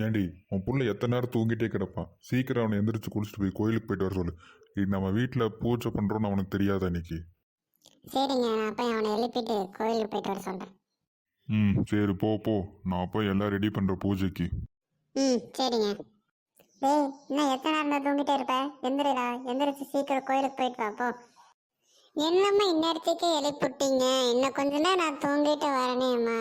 ஏண்டி உன் புள்ள எத்தனை நேரம் தூங்கிட்டே கிடப்பான்? சீக்கிரம் அவனை எந்திரிச்சு குளிச்சுட்டு போய் கோயிலுக்கு போயிட்டு வர சொல்லு. இது நம்ம வீட்டில் பூஜை பண்ணுறோன்னு அவனுக்கு தெரியாதா இன்னைக்கு? சரிங்க, நான் போய் அவனை எழுப்பிட்டு கோயிலுக்கு போயிட்டு வர சொல்கிறேன். சரி போ போ. நான் போய் எல்லாம் ரெடி பண்ணுற பூஜைக்கு. சரிங்க. டேய், இன்னும் எத்தனை நேரம் தான் தூங்கிட்டே இருப்ப? எந்திரிடா, எந்திரிச்சு சீக்கிரம் கோயிலுக்கு போயிட்டு வா போ. என்னம்மா இந்நேரத்துக்கே எழுப்பிட்டீங்க? இன்னும் கொஞ்ச நேரம் நான் தூங்கிட்டு வரனேம்மா.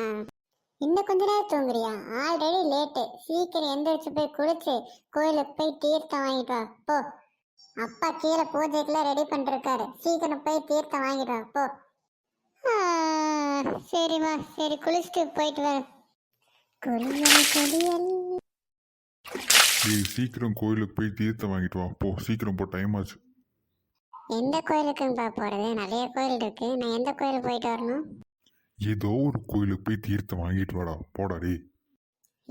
இன்னும் கொஞ்ச நேரம் தூங்குறியா? Already late. சீக்கிரம் எந்திரிச்சு போய் குளிச்சு கோயிலுக்கு போய் தீர்த்தம் வாங்கிட்டு வா போ. அப்பா கீழே பூஜைக்கெல்லாம் ரெடி பண்ணிருக்காரு. சீக்கிரம் போய் தீர்த்தம் வாங்கிட்டு வா போ. சரிம்மா, சரி குளிச்சுட்டு போயிட்டு வர. குளியல் குளியல். சீக்கிரம் கோயிலுக்கு போய் தீர்த்தம் வாங்கிட்டு வா போ. சீக்கிரம் போ, டைம் ஆச்சு. எந்த கோயிலுக்குங்கப்பா போறது? நிறைய கோயில் இருக்கு. நான் எந்த கோயிலுக்கு போயிட்டு வரணும்? ஏதோ ஒரு கோயிலுக்கு போய் தீர்த்தம் வாங்கிட்டு வாடா, போடா டே.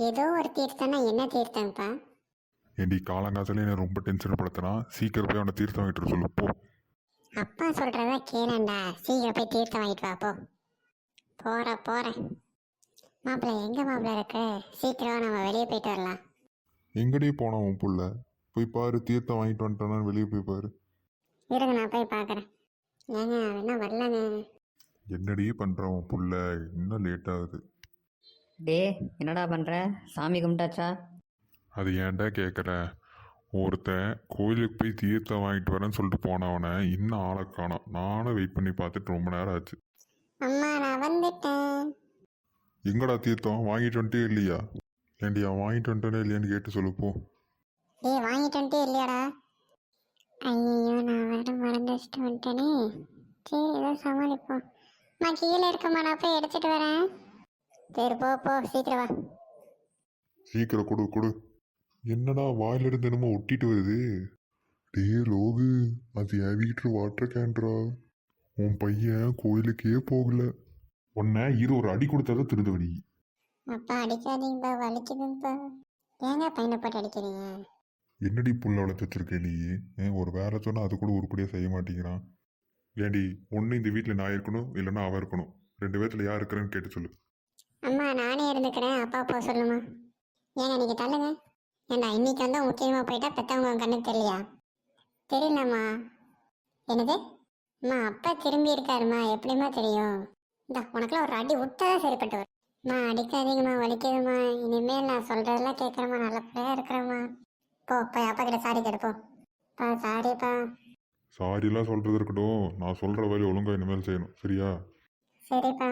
ஏதோ ஒரு தீர்த்தம்னா என்ன தீர்த்தம்ப்பா? ஏண்டி காலங்காலத்துல என்ன ரொம்ப டென்ஷன் படுத்தினா? சீக்கிரம் போய் அவனை தீர்த்தம் வாங்கிட்டு வர சொல்லு போ. அப்பா சொல்றதா கேளண்டா. சீக்கிரம் போய் தீர்த்தம் வாங்கிட்டு வா போ. போறேன். மாப்பிள்ள எங்க மாப்பிள்ள இருக்கு? சீக்கிரம் நம்ம வெளியே போயிட்டு வரலாம். எங்கடி போனா உன் புள்ள? போய் பாரு, தீர்த்தம் வாங்கிட்டு வந்துட்டானு வெளியே போய் பாரு. இருங்க, நான் போய் பார்க்குறேன். ஏங்க என்ன வரலங்க? என்னடி பண்ற உன் புள்ள? இன்னும் லேட் ஆகுது. டே, என்னடா பண்ணுற? சாமி கும்பிட்டாச்சா? அது ஏன்டா கேட்குற? ஒருத்தன் கோயிலுக்கு போய் தீர்த்தம் வாங்கிட்டு வரேன்னு சொல்லிட்டு போனவனை இன்னும் ஆளை காணோம். நானும் வெயிட் பண்ணி பார்த்துட்டு ரொம்ப நேரம் ஆச்சு. அம்மா நான் வந்துட்டேன். எங்கடா தீர்த்தம் வாங்கிட்டு வந்துட்டே இல்லையா? ஏண்டி அவன் வாங்கிட்டு வந்துட்டானே இல்லையான்னு கேட்டு சொல்லுப்போ. டேய், வாங்கிட்டு வந்துட்டே இல்லையாடா? ஐயோ, நான் வேற மறந்து வச்சுட்டு வந்துட்டேனே. சரி, ஏதோ சமாளிப்போம். நான் கீழே இருக்கம்மா, நான் போய் எடுத்துட்டு வரேன். சரி போ சீக்கிரம் வா. சீக்கிரம் கொடு. என்னடா வாயிலிருந்து என்னமோ ஒட்டிட்டு வருது? டே லோகு, அது என் வீட்டு வாட்டர் கேன்ரா. உன் பையன் கோயிலுக்கே போகல. உன்னை ஒரு அடி கொடுத்தாதான் திருந்தவடி. அப்பா அடிக்காதீங்கப்பா, வலிக்குதுப்பா. ஏங்க பையனை போட்டு அடிக்கிறீங்க? என்னடி புள்ள வளர்த்து வச்சிருக்க நீ? ஒரு வேலை சொன்னா அது கூட உருப்படியாக செய்ய மாட்டேங்கிறான். ஏண்டி, ஒன்று இந்த வீட்டில் நான் இருக்கணும், இல்லைன்னா அவன் இருக்கணும். ரெண்டு பேர்த்துல யார் இருக்கிறேன்னு கேட்டு சொல்லு. அம்மா நானே இருந்துக்கிறேன், அப்பா போ சொல்லுமா. ஏங்க நீங்கள் தள்ளுங்க. ஏண்டா இன்னைக்கு வந்தால் முக்கியமாக போயிட்டா பெற்றவங்க கண்ணுக்கு தெரியலையா? தெரியலம்மா. என்னது? அம்மா அப்பா திரும்பி இருக்காருமா, எப்படிம்மா தெரியும்? இந்தா உனக்குலாம் ஒரு அடி விட்டாதான் சரிப்பட்டு வரும். அம்மா அடிக்காதீங்கம்மா, வலிக்குதுமா. இனிமேல் நான் சொல்கிறதெல்லாம் கேட்குறேம்மா, நல்ல பிள்ளையா இருக்கிறேம்மா. போய் அப்பா கிட்ட சாரி கேட்போம். சாரிப்பா. சாரிலாம் சொல்றது இருக்கட்டும், நான் சொல்ற வேலையை ஒழுங்கா இனிமேல் செய்யணும், சரியா? சரிப்பா.